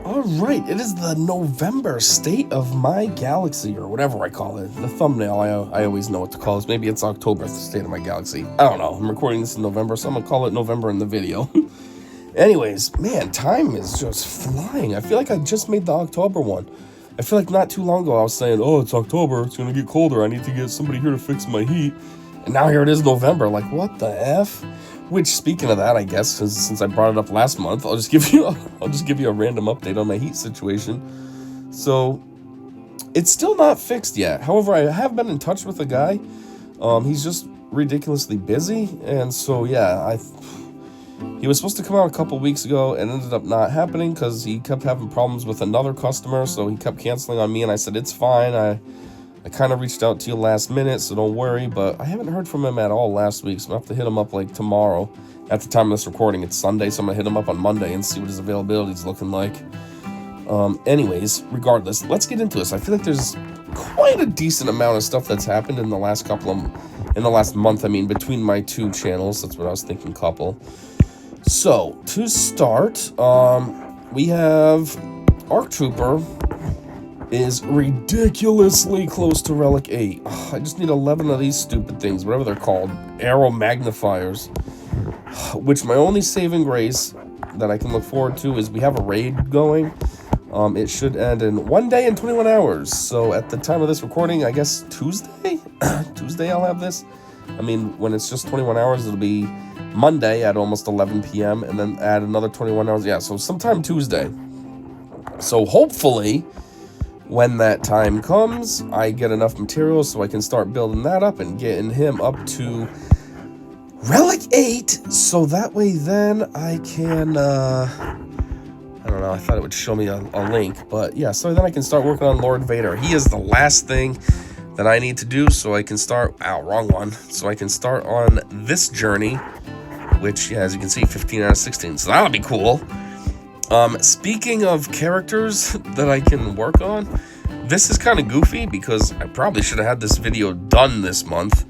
Alright, it is the November State of My Galaxy, or whatever I call it. The thumbnail, I always know what to call it. Maybe it's October, the State of My Galaxy. I don't know. I'm recording this in November, so I'm gonna call it November in the video. Anyways, man, time is just flying. I feel like I just made the October one. I feel like not too long ago I was saying, oh, it's October, it's gonna get colder, I need to get somebody here to fix my heat. And now here it is November, like, what the F? Which, speaking of that, I guess, since I brought it up last month, I'll just give you a random update on my heat situation. So, it's still not fixed yet. However, I have been in touch with a guy. He's just ridiculously busy, and so yeah, he was supposed to come out a couple weeks ago and ended up not happening because he kept having problems with another customer, so he kept canceling on me, and I said, it's fine, I kind of reached out to you last minute, so don't worry, but I haven't heard from him at all last week, so I'm going to have to hit him up, like, tomorrow. At the time of this recording, it's Sunday, so I'm going to hit him up on Monday and see what his availability is looking like. Anyways, regardless, let's get into this. I feel like there's quite a decent amount of stuff that's happened in the last month, I mean, between my two channels. That's what I was thinking, couple. So, to start, we have ARC Trooper is ridiculously close to Relic 8. I just need 11 of these stupid things, whatever they're called, arrow magnifiers, which my only saving grace that I can look forward to is we have a raid going. It should end in 1 day and 21 hours, so at the time of this recording, I guess Tuesday? Tuesday I'll have this. I mean, when it's just 21 hours, it'll be Monday at almost 11 p.m., and then add another 21 hours, yeah, so sometime Tuesday. So hopefully, when that time comes, I get enough material so I can start building that up and getting him up to Relic 8, so that way then I can, I don't know, I thought it would show me a link, but yeah, so then I can start working on Lord Vader. He is the last thing that I need to do so I can start, wrong one, so I can start on this journey, which, yeah, as you can see, 15 out of 16, so that'll be cool. Speaking of characters that I can work on, this is kind of goofy because I probably should have had this video done this month,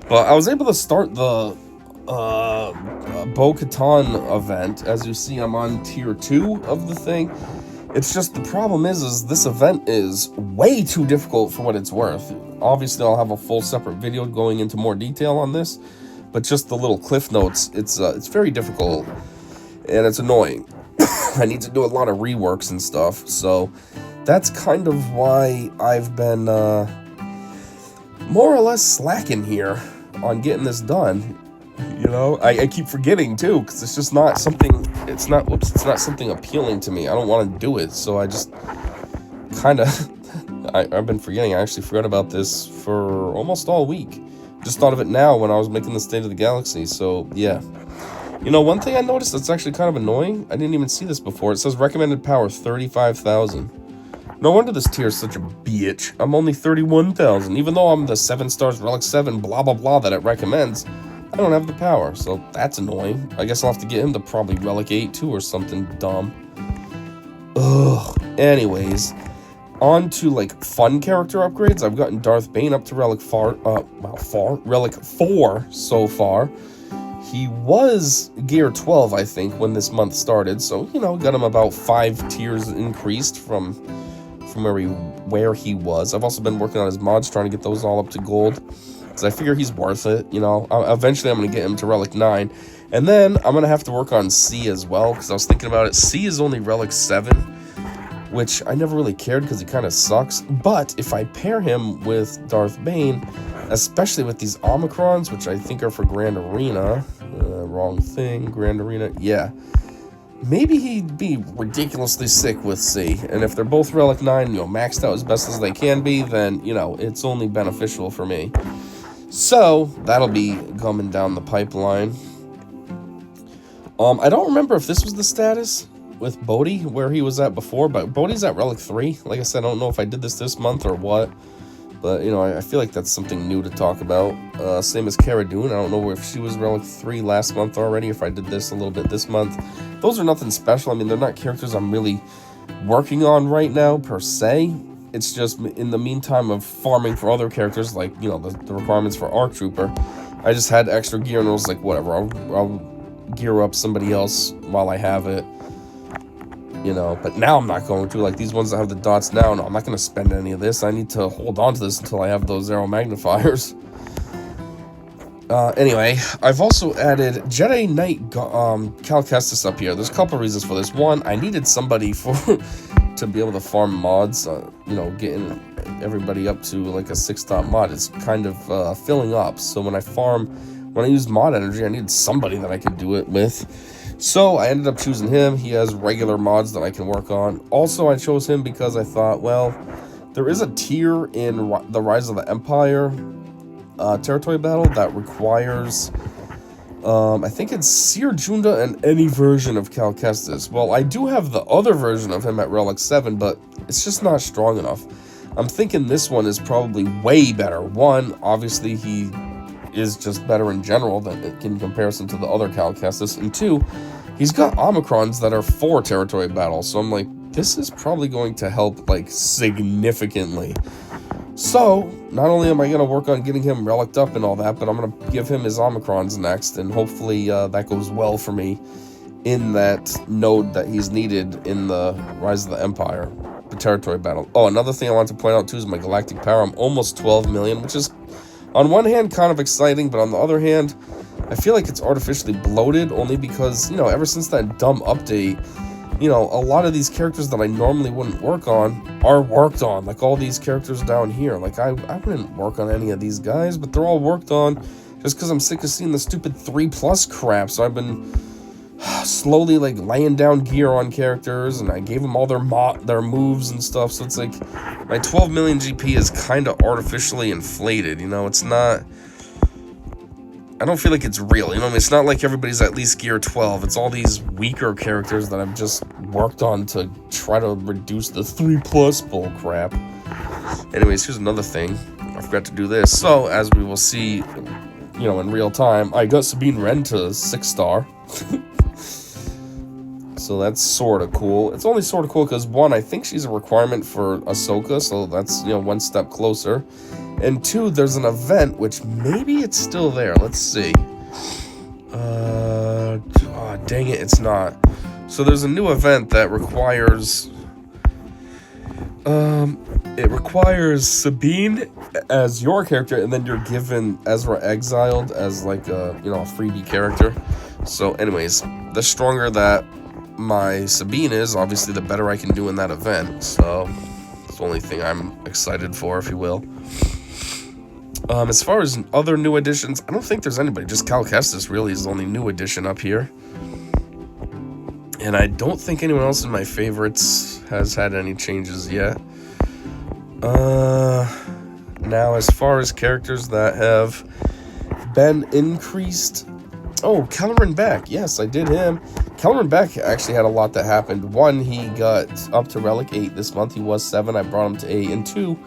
but I was able to start the Katan event. As you see, I'm on tier 2 of the thing. It's just the problem is this event is way too difficult for what it's worth. Obviously, I'll have a full separate video going into more detail on this, but just the little cliff notes, it's very difficult and it's annoying. I need to do a lot of reworks and stuff, so that's kind of why I've been more or less slacking here on getting this done. You know, I keep forgetting too, because it's just not something, it's not something appealing to me. I don't want to do it, so I just kind of, I've been forgetting. I actually forgot about this for almost all week. Just thought of it now when I was making the State of the Galaxy, so yeah. You know, one thing I noticed that's actually kind of annoying, I didn't even see this before, it says recommended power 35,000. No wonder this tier is such a bitch. I'm only 31,000, even though I'm the 7 stars Relic 7 blah blah blah that it recommends, I don't have the power, so that's annoying. I guess I'll have to get him to probably Relic 8 too or something dumb. Ugh. Anyways, on to like fun character upgrades. I've gotten Darth Bane up to Relic Relic 4 so far. He was Gear 12, I think, when this month started, so, you know, got him about 5 tiers increased from where he was. I've also been working on his mods, trying to get those all up to gold, because I figure he's worth it, you know. Eventually, I'm going to get him to Relic 9, and then I'm going to have to work on C as well, because I was thinking about it. C is only Relic 7, which I never really cared because he kind of sucks, but if I pair him with Darth Bane, especially with these Omicrons, which I think are for Grand Arena, wrong thing, Grand Arena, yeah, maybe he'd be ridiculously sick with C, and if they're both Relic 9, you know, maxed out as best as they can be, then, you know, it's only beneficial for me. So, that'll be coming down the pipeline. I don't remember if this was the status with Bodhi, where he was at before, but Bodhi's at Relic 3. Like I said, I don't know if I did this month or what, but, you know, I feel like that's something new to talk about. Same as Cara Dune. I don't know if she was Relic 3 last month already, if I did this a little bit this month. Those are nothing special. I mean, they're not characters I'm really working on right now, per se. It's just in the meantime of farming for other characters, like, you know, the requirements for ARC Trooper. I just had extra gear, and I was like, whatever, I'll gear up somebody else while I have it. you know, but now I'm not going to. Like, these ones that have the dots now, no, I'm not going to spend any of this. I need to hold on to this until I have those arrow magnifiers. Anyway, I've also added Jedi Knight Cal Kestis up here. There's a couple of reasons for this. One, I needed somebody to be able to farm mods, you know, getting everybody up to like a 6-star mod. It's kind of filling up. So when I use mod energy, I needed somebody that I could do it with. So I ended up choosing him. He has regular mods that I can work on. Also, I chose him because I thought, well, there is a tier in the Rise of the Empire territory battle that requires, I think it's Seer Junda and any version of Cal Kestis. Well, I do have the other version of him at Relic 7, but it's just not strong enough. I'm thinking this one is probably way better. One, obviously he is just better in general than in comparison to the other Cal Kestis, and two, he's got Omicrons that are for territory battles, so I'm like, this is probably going to help, like, significantly. So, not only am I going to work on getting him reliced up and all that, but I'm going to give him his Omicrons next, and hopefully that goes well for me in that node that he's needed in the Rise of the Empire, the territory battle. Oh, another thing I want to point out too is my galactic power. I'm almost 12 million, which is, on one hand, kind of exciting, but on the other hand, I feel like it's artificially bloated, only because, you know, ever since that dumb update, you know, a lot of these characters that I normally wouldn't work on are worked on. Like all these characters down here. Like, I wouldn't work on any of these guys, but they're all worked on just because I'm sick of seeing the stupid 3+ crap. So I've been slowly, like, laying down gear on characters, and I gave them all their moves and stuff. So it's like, my 12 million GP is kind of artificially inflated, you know? It's not... I don't feel like it's real, you know? It's not like everybody's at least gear 12. It's all these weaker characters that I've just worked on to try to reduce the 3+ bull crap. Anyways, here's another thing. I forgot to do this. So, as we will see, you know, in real time, I got Sabine Wren to 6-star. So that's sort of cool. It's only sort of cool because, one, I think she's a requirement for Ahsoka, so that's, you know, one step closer. And two, there's an event, which maybe it's still there. Let's see. Oh, dang it, it's not. So there's a new event that requires... it requires Sabine as your character, and then you're given Ezra Exiled as, like, a, you know, a freebie character. So anyways, the stronger that my Sabine is, obviously the better I can do in that event. So it's the only thing I'm excited for, if you will. As far as other new additions, I don't think there's anybody. Just Cal Kestis really is the only new addition up here. And I don't think anyone else in my favorites has had any changes yet. Now, as far as characters that have been increased... Oh, Kelleran Beck. Yes, I did him. Kelleran Beck actually had a lot that happened. One, he got up to Relic 8 this month. He was 7. I brought him to 8. And 2,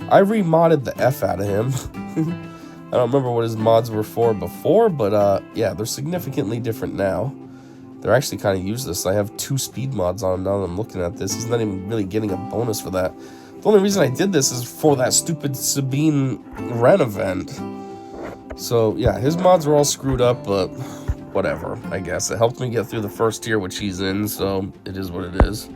I remodded the F out of him. I don't remember what his mods were for before, but yeah, they're significantly different now. They're actually kind of useless. I have 2 speed mods on him now that I'm looking at this. He's not even really getting a bonus for that. The only reason I did this is for that stupid Sabine Wren event. So yeah, his mods are all screwed up, but whatever, I guess. It helped me get through the first tier, which he's in, so it is what it is.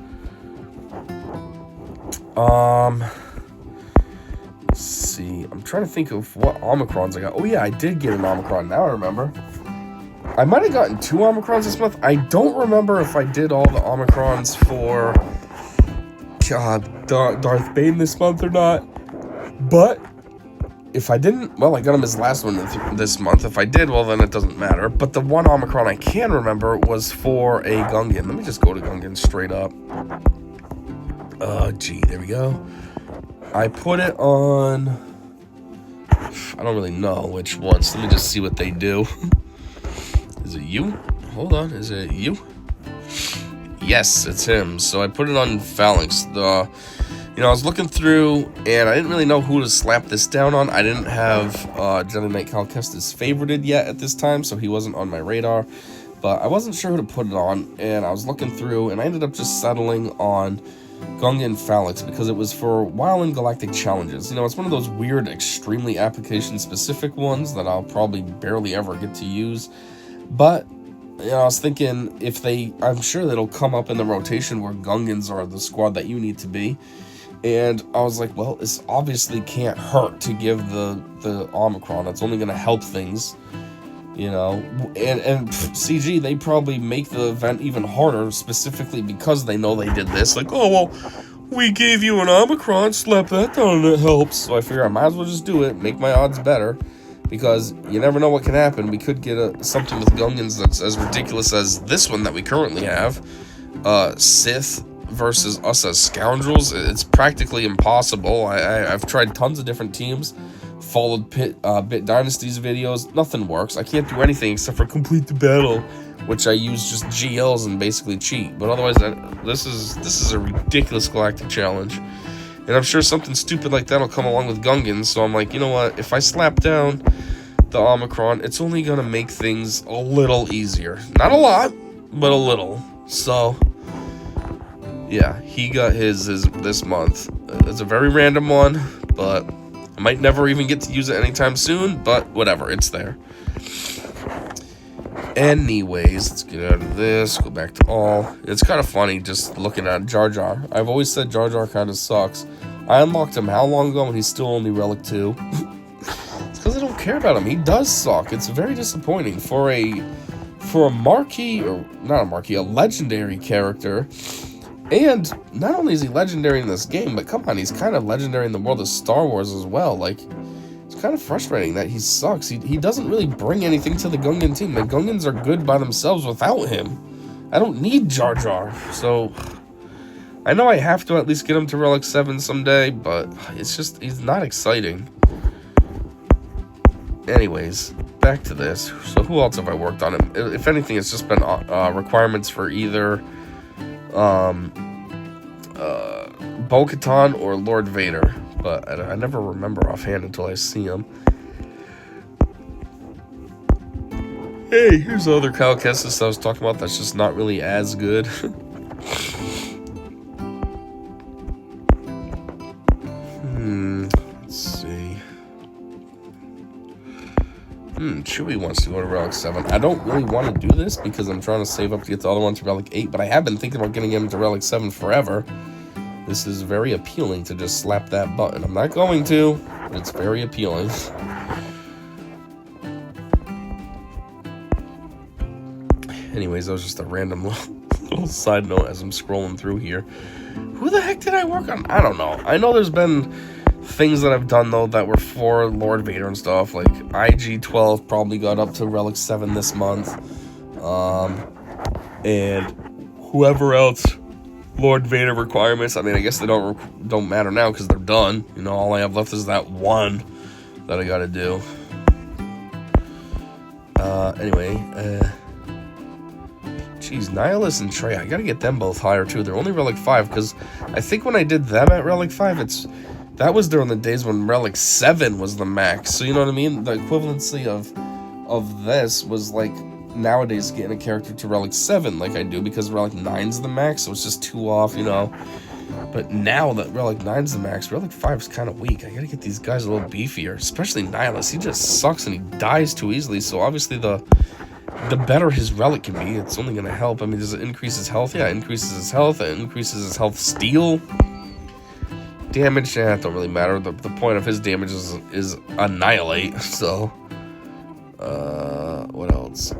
Let's see. I'm trying to think of what Omicrons I got. Oh yeah, I did get an Omicron. Now I remember. I might have gotten 2 Omicrons this month. I don't remember if I did all the Omicrons for Darth Bane this month or not. But if I didn't, well, I got him his last one this month. If I did, well, then it doesn't matter. But the one Omicron I can remember was for a Gungan. Let me just go to Gungan straight up. Gee, there we go. I put it on... I don't really know which ones. Let me just see what they do. Is it you? Hold on. Is it you? Yes, it's him. So I put it on Phalanx. You know, I was looking through, and I didn't really know who to slap this down on. I didn't have Jedi Knight Cal Kestis favorited yet at this time, so he wasn't on my radar. But I wasn't sure who to put it on, and I was looking through, and I ended up just settling on Gungan Phalanx because it was for WoW and Galactic Challenges. You know, it's one of those weird, extremely application-specific ones that I'll probably barely ever get to use. But I was thinking I'm sure that'll come up in the rotation where Gungans are the squad that you need to be. And I was like, well, this obviously can't hurt to give the Omicron. That's only going to help things, And CG, they probably make the event even harder, specifically because they know they did this. Like, oh, well, we gave you an Omicron, slap that down and it helps. So I figure I might as well just do it, make my odds better. Because you never know what can happen. We could get something with Gungans that's as ridiculous as this one that we currently have. Sith versus us as scoundrels. It's practically impossible. I've tried tons of different teams. Followed Bit Dynasty's videos. Nothing works. I can't do anything except for complete the battle, which I use just GLs and basically cheat. But otherwise, this is a ridiculous galactic challenge. And I'm sure something stupid like that will come along with Gungans, so I'm like, you know what, if I slap down the Omicron, it's only going to make things a little easier. Not a lot, but a little. So, yeah, he got his this month. It's a very random one, but I might never even get to use it anytime soon, but whatever, it's there. Anyways, let's get out of this, go back to all. It's kind of funny just looking at Jar Jar. I've always said Jar Jar kind of sucks. I unlocked him how long ago and he's still only Relic 2? It's because I don't care about him. He does suck. It's very disappointing for a marquee, or not a marquee, a legendary character. And not only is he legendary in this game, but come on, he's kind of legendary in the world of Star Wars as well. Like, it's kind of frustrating that he sucks. He doesn't really bring anything to the Gungan team. The Gungans are good by themselves without him. I don't need Jar Jar. So, I know I have to at least get him to Relic 7 someday, but it's just, he's not exciting. Anyways, back to this. So who else have I worked on him? If anything, it's just been requirements for either Bo-Katan or Lord Vader, but I never remember offhand until I see him. Hey, here's the other Cal Kestis I was talking about that's just not really as good. Let's see. Chewie wants to go to Relic 7. I don't really want to do this because I'm trying to save up to get the other one to Relic 8, but I have been thinking about getting him to Relic 7 forever. This is very appealing to just slap that button. I'm not going to, but it's very appealing. Anyways, that was just a random little side note as I'm scrolling through here. Who the heck did I work on? I don't know. I know there's been things that I've done, though, that were for Lord Vader and stuff. Like, IG-12 probably got up to Relic 7 this month. And whoever else, Lord Vader requirements, I mean, I guess they don't matter now because they're done. You know, all I have left is that one that I gotta do. Geez, Nihilus and Trey, I gotta get them both higher, too. They're only Relic 5, because I think when I did them at Relic 5, that was during the days when Relic 7 was the max. So, you know what I mean? The equivalency of this was, like, nowadays getting a character to Relic 7 like I do, because Relic 9's the max, so it's just 2 off, you know. But now that Relic 9's the max, Relic 5's kind of weak. I gotta get these guys a little beefier, especially Nihilus. He just sucks and he dies too easily, so obviously the better his relic can be, it's only going to help. I mean, does it increase his health? Yeah, it increases his health. It increases his health steal. Damage, yeah, it don't really matter. The point of his damage is annihilate, so. What else?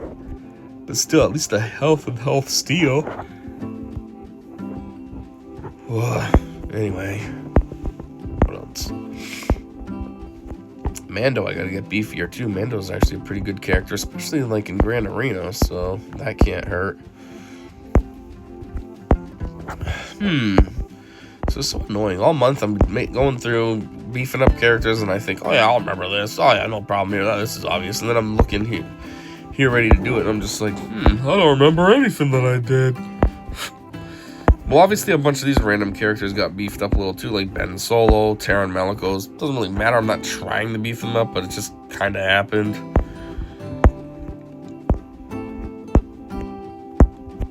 But still, at least the health and health steal. Anyway. What else? Mando, I gotta get beefier too. Mando's actually a pretty good character, especially like in Grand Arena, so that can't hurt. So it's so annoying. All month I'm going through, beefing up characters, and I think, oh yeah, I'll remember this. Oh yeah, no problem here. This is obvious. And then I'm looking here ready to do it, and I'm just like, I don't remember anything that I did. Well, obviously, a bunch of these random characters got beefed up a little too, like Ben Solo, Terran Malicos. Doesn't really matter. I'm not trying to beef them up, but it just kind of happened.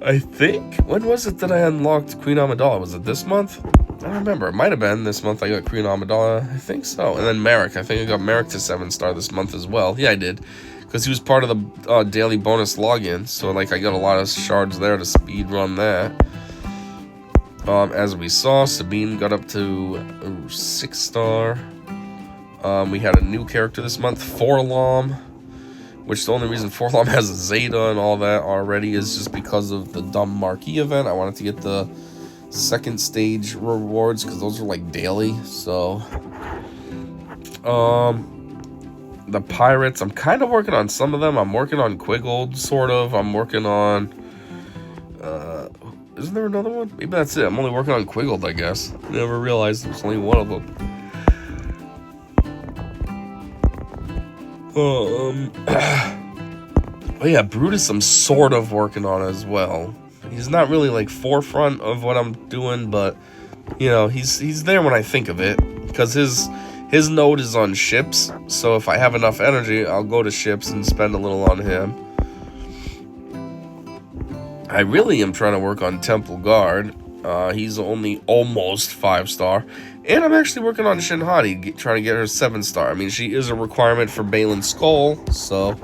I think, when was it that I unlocked Queen Amidala? Was it this month? I don't remember. It might have been this month I got Queen Amidala. I think so. And then Merrick. I think I got Merrick to 7-star this month as well. Yeah, I did. because he was part of the daily bonus login. So like I got a lot of shards there to speed run that. As we saw, Sabine got up to 6-star. We had a new character this month, Forlom, which the only reason Forlom has a Zeta and all that already is just because of the dumb marquee event. I wanted to get the second stage rewards because those are like daily. So the pirates, I'm kind of working on some of them. I'm working on Quiggold, sort of. I'm working on isn't there another one? Maybe that's it. I'm only working on Quiggold, I guess. Never realized there's only one of them. Oh yeah, Brutus I'm sort of working on as well. He's not really like forefront of what I'm doing, but you know, he's there when I think of it, because his node is on ships, so if I have enough energy, I'll go to ships and spend a little on him. I really am trying to work on Temple Guard. He's only almost 5-star. And I'm actually working on Shinhati, trying to get her 7-star. I mean, she is a requirement for Balin's Skull, so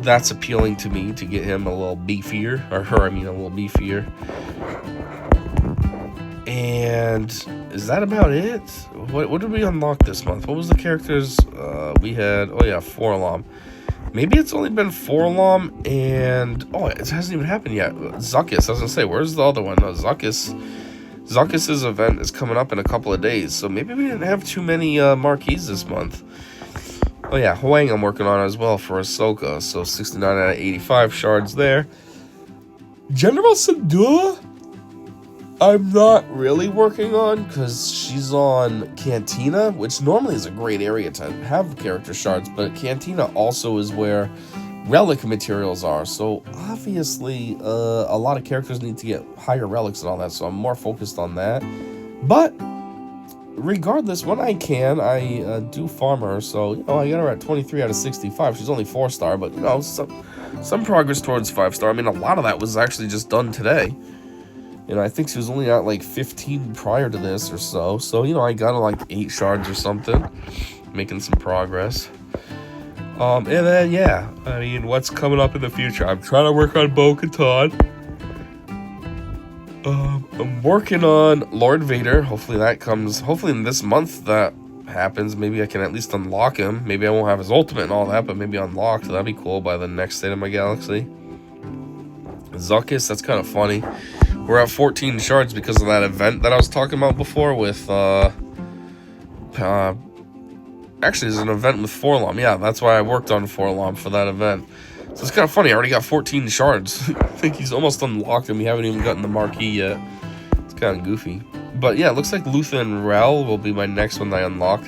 that's appealing to me to get him a little beefier. Or her, I mean, a little beefier. And is that about it? What did we unlock this month? What was the characters we had? Oh yeah, Forlom. Maybe it's only been Forlom and... Oh, it hasn't even happened yet. Zuckus, I was going to say, where's the other one? No, Zuckus's event is coming up in a couple of days, so maybe we didn't have too many marquees this month. Oh yeah, Huang I'm working on as well for Ahsoka, so 69 out of 85 shards there. General Syndulla, I'm not really working on, because she's on Cantina, which normally is a great area to have character shards, but Cantina also is where relic materials are, so obviously a lot of characters need to get higher relics and all that, so I'm more focused on that. But regardless, when I can, I do farm her, so you know, I got her at 23 out of 65. She's only 4-star, but you know, some progress towards 5-star. I mean, a lot of that was actually just done today. You know, I think she was only at like 15 prior to this or so. So, you know, I got her like 8 shards or something. Making some progress. And then, yeah. I mean, what's coming up in the future? I'm trying to work on Bo-Katan. I'm working on Lord Vader. Hopefully that comes. Hopefully in this month that happens. Maybe I can at least unlock him. Maybe I won't have his ultimate and all that, but maybe unlocked. That'd be cool by the next state of my galaxy. Zuckus, that's kind of funny. We're at 14 shards because of that event that I was talking about before with, actually, there's an event with Forlom. Yeah, that's why I worked on Forlom for that event. So it's kind of funny. I already got 14 shards. I think he's almost unlocked and we haven't even gotten the marquee yet. It's kind of goofy. But yeah, it looks like Luther and Rel will be my next one that I unlock.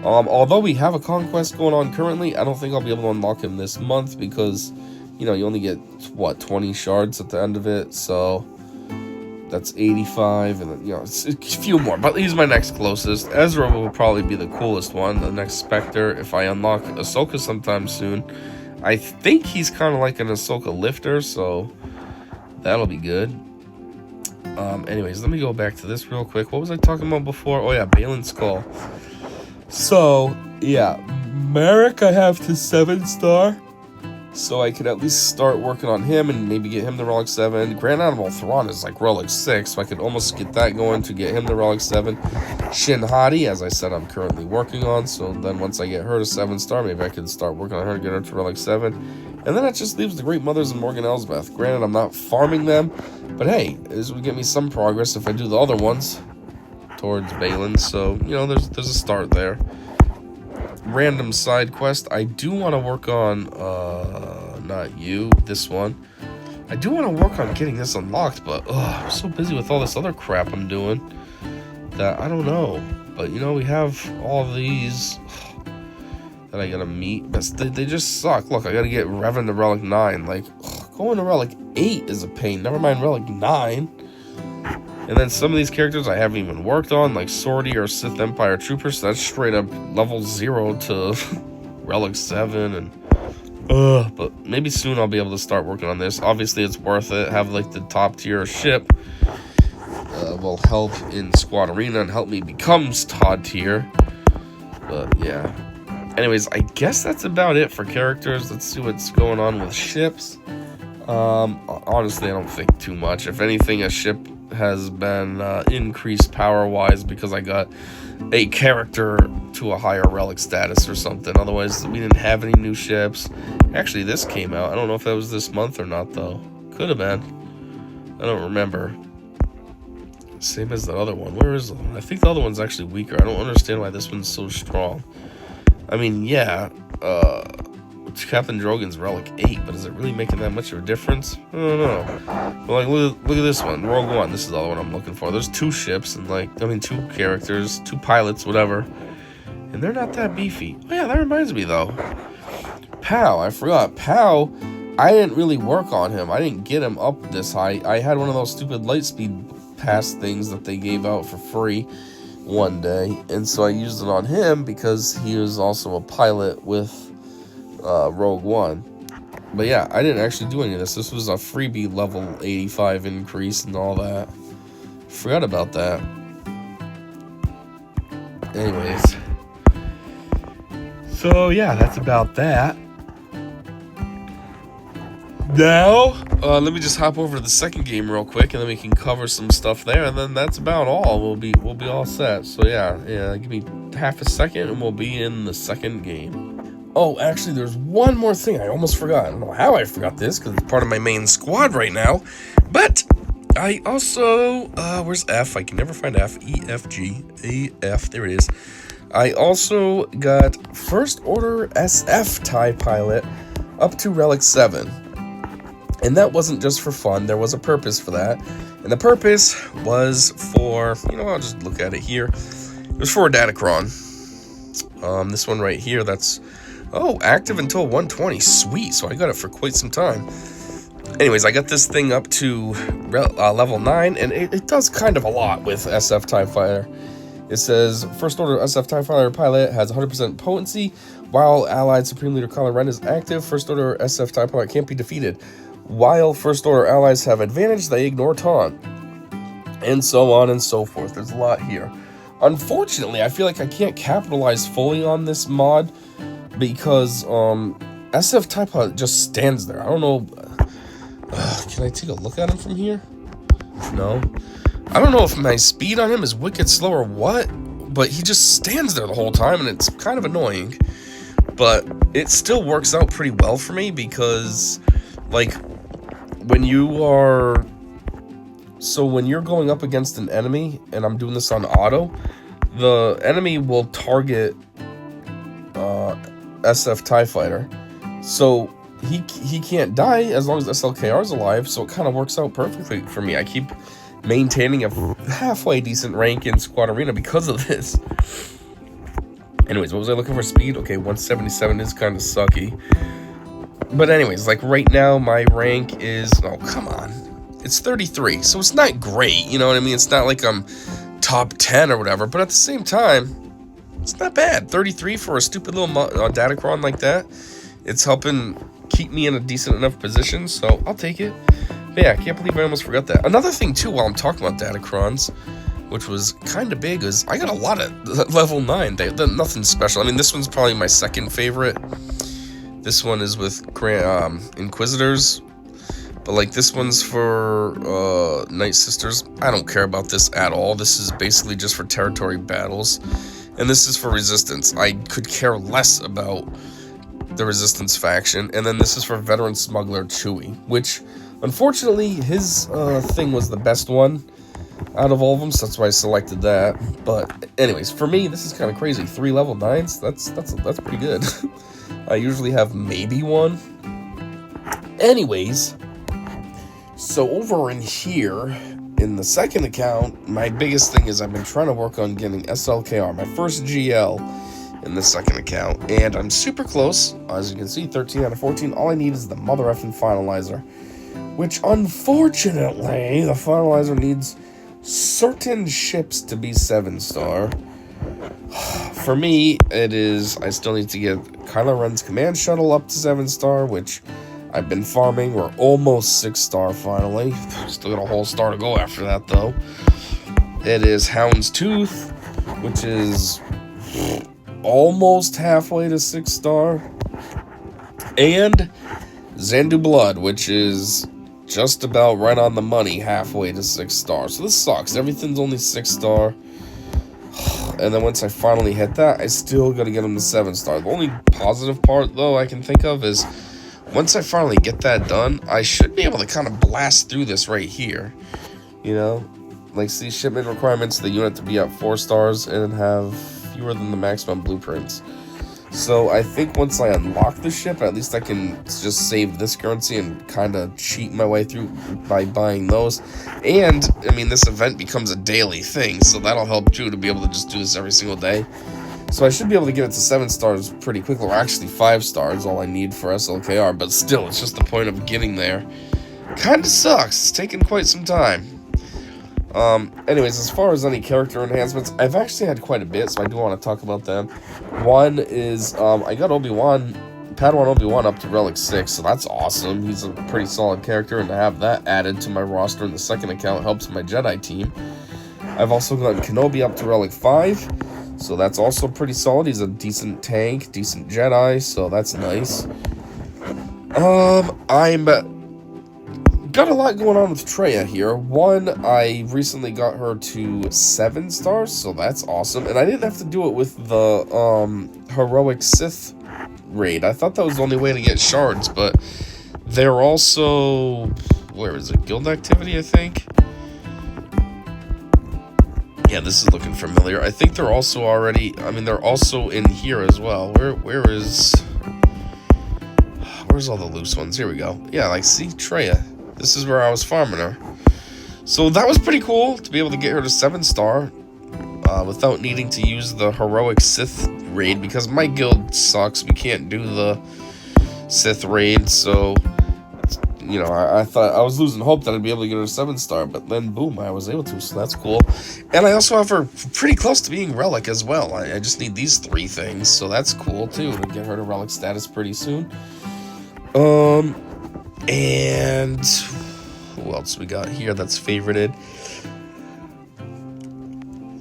Although we have a conquest going on currently, I don't think I'll be able to unlock him this month because, you know, you only get, what, 20 shards at the end of it, so that's 85, and then, you know, it's a few more, but he's my next closest. Ezra will probably be the coolest one, the next Spectre, if I unlock Ahsoka sometime soon. I think he's kind of like an Ahsoka lifter, so that'll be good. Anyways, let me go back to this real quick. What was I talking about before? Oh yeah, Balin's Skull. So, yeah, Merrick I have to 7-star. So I could at least start working on him and maybe get him to Relic 7. Grand Admiral Thrawn is like Relic 6, so I could almost get that going to get him to Relic 7. Shinhati, as I said, I'm currently working on, so then once I get her to 7-star, maybe I could start working on her and get her to Relic 7. And then that just leaves the Great Mothers and Morgan Elsbeth. Granted, I'm not farming them, but hey, this would get me some progress if I do the other ones towards Balin, so, you know, there's a start there. Random side quest. I do want to work on, not you, this one. I do want to work on getting this unlocked, but I'm so busy with all this other crap I'm doing that I don't know. But, you know, we have all of these that I gotta meet. They just suck. Look, I gotta get Revan to Relic 9. Like, going to Relic 8 is a pain. Never mind Relic 9. And then some of these characters I haven't even worked on, like Sortie or Sith Empire Trooper, so that's straight up level 0 to Relic 7, and but maybe soon I'll be able to start working on this. Obviously it's worth it. Have like the top tier ship will help in Squad Arena and help me become Todd tier. But yeah. Anyways, I guess that's about it for characters. Let's see what's going on with ships. Honestly, I don't think too much. If anything, a ship has been increased power-wise because I got a character to a higher relic status or something. Otherwise, we didn't have any new ships. Actually, this came out. I don't know if that was this month or not, though. Could have been. I don't remember. Same as the other one. Where is the one? I think the other one's actually weaker. I don't understand why this one's so strong. I mean, yeah, Captain Drogon's Relic 8, but is it really making that much of a difference? I don't know. But, like, look at this one, Rogue One. This is the other one I'm looking for. There's 2 ships, and, like, I mean, 2 characters, 2 pilots, whatever. And they're not that beefy. Oh, yeah, that reminds me, though. Pow, I forgot. Pow, I didn't really work on him. I didn't get him up this high. I had one of those stupid Lightspeed Pass things that they gave out for free one day, and so I used it on him because he was also a pilot with Rogue One. But yeah, I didn't actually do any of this. This was a freebie level 85 increase and all that. Forgot about that. Anyways, so yeah, that's about that. Now, let me just hop over to the second game real quick, and then we can cover some stuff there, and then that's about all. We'll be all set. So yeah, give me half a second, and we'll be in the second game. Oh, actually, there's one more thing I almost forgot. I don't know how I forgot this, because it's part of my main squad right now. But I also, where's F? I can never find F. E, F, G, A, F. There it is. I also got First Order SF TIE Pilot up to Relic 7. And that wasn't just for fun. There was a purpose for that. And the purpose was for, I'll just look at it here. It was for a Datacron. This one right here, that's, active until 120. Sweet. So I got it for quite some time. Anyways, I got this thing up to level 9, and it does kind of a lot with SF TIE Fighter. It says, First Order SF TIE Fighter pilot has 100% potency. While Allied Supreme Leader Kylo Ren is active, First Order SF TIE Pilot can't be defeated. While First Order allies have advantage, they ignore taunt. And so on and so forth. There's a lot here. Unfortunately, I feel like I can't capitalize fully on this mod because SF TIE Pilot just stands there. I don't know. Can I take a look at him from here? No. I don't know if my speed on him is wicked slow or what, but he just stands there the whole time, and it's kind of annoying. But it still works out pretty well for me because, like, when you're going up against an enemy, and I'm doing this on auto, the enemy will target SF TIE Fighter. So he can't die as long as SLKR is alive, so it kind of works out perfectly for me. I keep maintaining a halfway decent rank in Squad Arena because of this. Anyways, what was I looking for? Speed? Okay, 177 is kind of sucky. But anyways, like right now, my rank is, oh, come on. It's 33, so it's not great, you know what I mean? It's not like I'm top 10 or whatever, but at the same time, it's not bad. 33 for a stupid little Datacron like that. It's helping keep me in a decent enough position, so I'll take it. But yeah, I can't believe I almost forgot that. Another thing, too, while I'm talking about Datacrons, which was kind of big, is I got a lot of level 9. They're nothing special. I mean, this one's probably my second favorite. This one is with Inquisitors. But, like, this one's for Night Sisters. I don't care about this at all. This is basically just for territory battles. And this is for Resistance. I could care less about the Resistance faction. And then this is for Veteran Smuggler Chewie, which, unfortunately, his thing was the best one out of all of them, so that's why I selected that. But anyways, for me, this is kind of crazy. 3 level 9s, that's pretty good. I usually have maybe 1. Anyways, so over in here, in the second account, my biggest thing is I've been trying to work on getting SLKR, my first GL in the second account, and I'm super close. As you can see, 13 out of 14. All I need is the mother effing finalizer, which unfortunately, the finalizer needs certain ships to be 7-star. For me, it is, I still need to get Kylo Ren's command shuttle up to 7-star, which I've been farming. We're almost 6-star finally. Still got a whole star to go after that, though. It is Hound's Tooth, which is almost halfway to 6-star. And Xandu Blood, which is just about right on the money, halfway to 6-star. So this sucks. Everything's only 6-star. And then once I finally hit that, I still gotta get him to 7-star. The only positive part, though, I can think of is once I finally get that done, I should be able to kind of blast through this right here. You know? Like, see, shipment requirements, the unit to be at 4 stars and have fewer than the maximum blueprints. So I think once I unlock the ship, at least I can just save this currency and kind of cheat my way through by buying those. And, I mean, this event becomes a daily thing, so that'll help too, to be able to just do this every single day. So I should be able to get it to 7 stars pretty quickly, or actually 5 stars, all I need for SLKR, but still, it's just the point of getting there. Kinda sucks, it's taken quite some time. Anyways, as far as any character enhancements, I've actually had quite a bit, so I do want to talk about them. One is, I got Padawan Obi-Wan up to Relic 6, so that's awesome. He's a pretty solid character, and to have that added to my roster in the second account helps my Jedi team. I've also gotten Kenobi up to Relic 5, so that's also pretty solid. He's a decent tank, decent Jedi, so that's nice. Got a lot going on with Traya here. One, I recently got her to 7 stars, so that's awesome. And I didn't have to do it with the Heroic Sith raid. I thought that was the only way to get shards, but they're also... Where is it? Guild activity, I think? Yeah, this is looking familiar. I think they're also already... I mean, they're also in here as well. Where's all the loose ones? Here we go. Yeah, like, see? Traya. This is where I was farming her. So that was pretty cool to be able to get her to 7-star without needing to use the Heroic Sith raid, because my guild sucks. We can't do the Sith raid, so, you know, I thought I was losing hope that I'd be able to get her to 7-star, but then boom, I was able to, so that's cool. And I also have her pretty close to being Relic as well. I just need these 3 things, so that's cool too, to get her to Relic status pretty soon. And who else we got here that's favorited?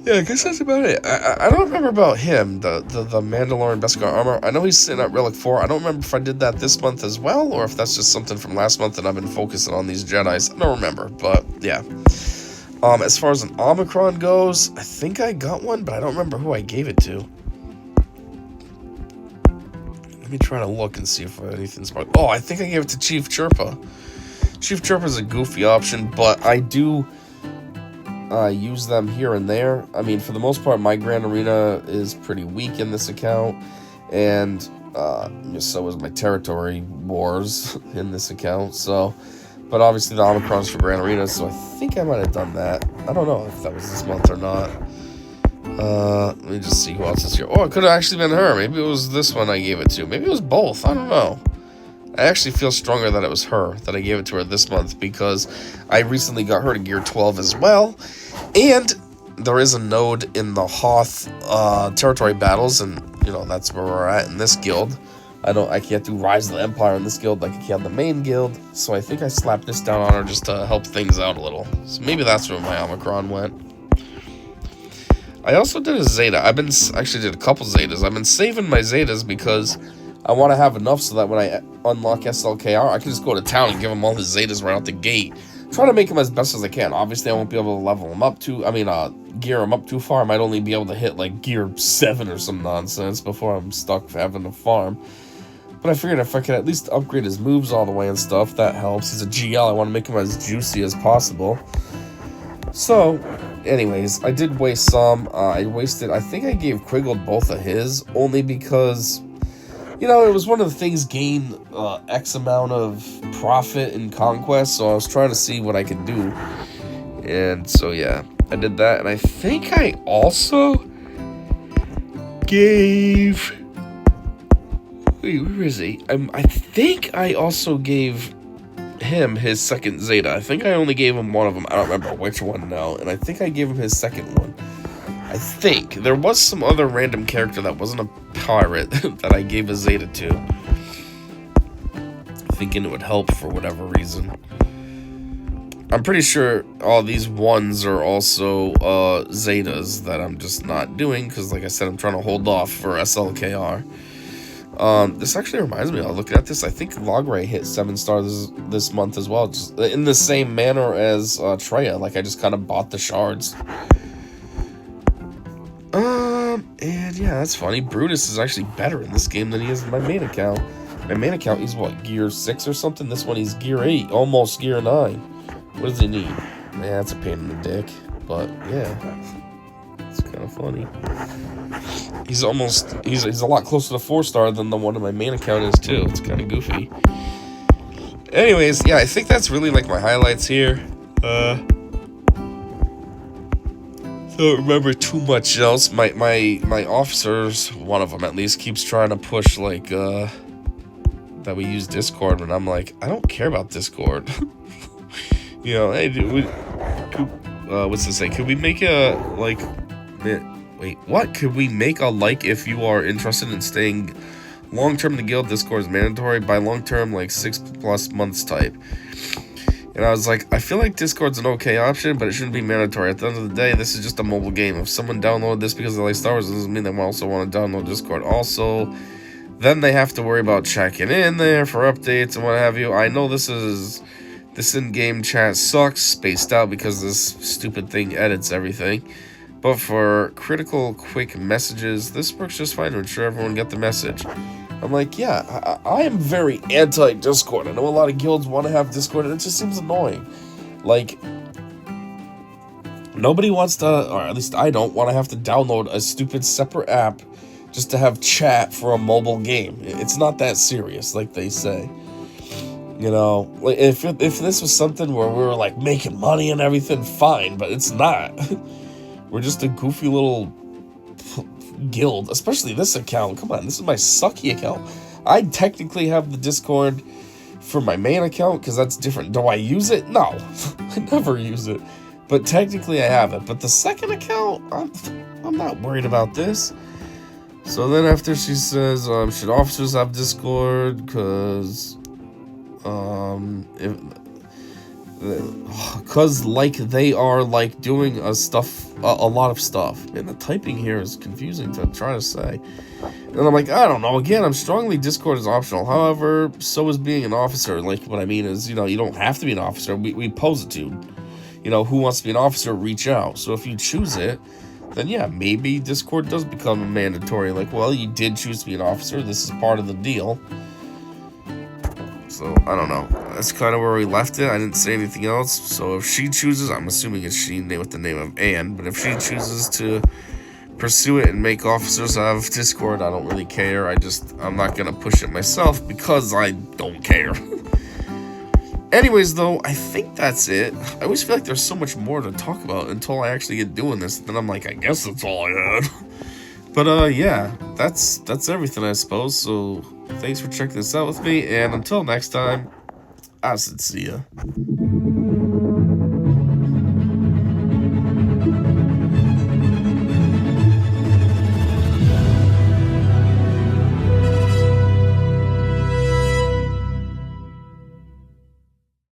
Yeah, I guess that's about it. I don't remember about him, the Mandalorian Beskar armor. I know he's sitting at Relic 4. I don't remember if I did that this month as well, or if that's just something from last month and I've been focusing on these Jedis. I don't remember, but yeah. As far as an Omicron goes, I think I got one, but I don't remember who I gave it to. Let me try to look and see if anything's... Oh, I think I gave it to Chief Chirpa. Chief Chirpa is a goofy option, but I do use them here and there. I mean, for the most part, my Grand Arena is pretty weak in this account, and so is my Territory Wars in this account, so... But obviously the Omicron's for Grand Arena, so I think I might have done that. I don't know if that was this month or not. Let me just see who else is here. Oh, it could have actually been her. Maybe it was this one I gave it to. Maybe it was both. I don't know. I actually feel stronger that it was her, that I gave it to her this month, because I recently got her to Gear 12 as well. And there is a node in the Hoth territory battles, and, you know, that's where we're at in this guild. I can't do Rise of the Empire in this guild like I can the main guild, so I think I slapped this down on her just to help things out a little. So maybe that's where my Omicron went. I also did a Zeta. Actually did a couple Zetas. I've been saving my Zetas because I want to have enough so that when I unlock SLKR, I can just go to town and give them all the Zetas right out the gate. Try to make them as best as I can. Obviously, I won't be able to level them up gear them up too far. I might only be able to hit like Gear 7 or some nonsense before I'm stuck having to farm. But I figured if I could at least upgrade his moves all the way and stuff, that helps. He's a GL. I want to make him as juicy as possible. So, anyways, I did waste some. I think I gave Quiggled both of his, only because, you know, it was one of the things gain X amount of profit in Conquest, so I was trying to see what I could do. And so, yeah, I did that. And I think I also gave... Wait, where is he? I think I also gave him his second Zeta. I think I only gave him one of them. I don't remember which one now. And I think I gave him his second one. I think. There was some other random character that wasn't a pirate that I gave a Zeta to. Thinking it would help for whatever reason. I'm pretty sure all these ones are also Zetas that I'm just not doing because, like I said, I'm trying to hold off for SLKR. This actually reminds me, looking at this, I think Logray hit 7 stars this month as well, just in the same manner as Treya. Like, I just kind of bought the shards. And yeah, that's funny. Brutus is actually better in this game than he is in my main account. My main account, he's what, gear 6 or something? This one, he's gear 8, almost gear 9. What does he need? Yeah, that's a pain in the dick. But, yeah. It's kind of funny. He's a lot closer to 4-star than the one in my main account is, too. It's kind of goofy. Anyways, yeah, I think that's really, like, my highlights here. Don't remember too much else. My officers, one of them at least, keeps trying to push, like, that we use Discord, and I'm like, I don't care about Discord. You know, hey, dude, what's this say? Could we make a, like, wait, what? Could we make a like if you are interested in staying long-term in the guild? Discord is mandatory. By long-term, like 6+ months type. And I was like, I feel like Discord's an okay option, but it shouldn't be mandatory. At the end of the day, this is just a mobile game. If someone downloaded this because they like Star Wars, it doesn't mean they also want to download Discord. Also, then they have to worry about checking in there for updates and what have you. I know this in-game chat sucks, spaced out because this stupid thing edits everything. But for critical, quick messages, this works just fine to ensure everyone get the message. I'm like, yeah, I am very anti-Discord. I know a lot of guilds want to have Discord, and it just seems annoying. Like, nobody wants to, or at least I don't, want to have to download a stupid separate app just to have chat for a mobile game. It's not that serious, like they say. You know, if this was something where we were, like, making money and everything, fine, but it's not. We're just a goofy little guild, especially this account. Come on, this is my sucky account. I technically have the Discord for my main account because that's different. Do I use it? No, I never use it. But technically I have it. But the second account, I'm not worried about this. So then after she says, should officers have Discord? Because, like they are like doing a lot of stuff, and the typing here is confusing to try to say. And I'm like, I don't know. Again, I'm strongly Discord is optional. However, so is being an officer. Like, what I mean is, you know, you don't have to be an officer. We pose it to, you know, who wants to be an officer, reach out. So if you choose it, then yeah, maybe Discord does become mandatory. Like, well, you did choose to be an officer. This is part of the deal. So, I don't know. That's kind of where we left it. I didn't say anything else. So, if she chooses, I'm assuming it's she with the name of Anne, but if she chooses to pursue it and make officers have Discord, I don't really care. I'm not going to push it myself because I don't care. Anyways, though, I think that's it. I always feel like there's so much more to talk about until I actually get doing this. Then I'm like, I guess that's all I had. But, yeah, that's everything, I suppose. So, thanks for checking this out with me, and until next time, I said see ya.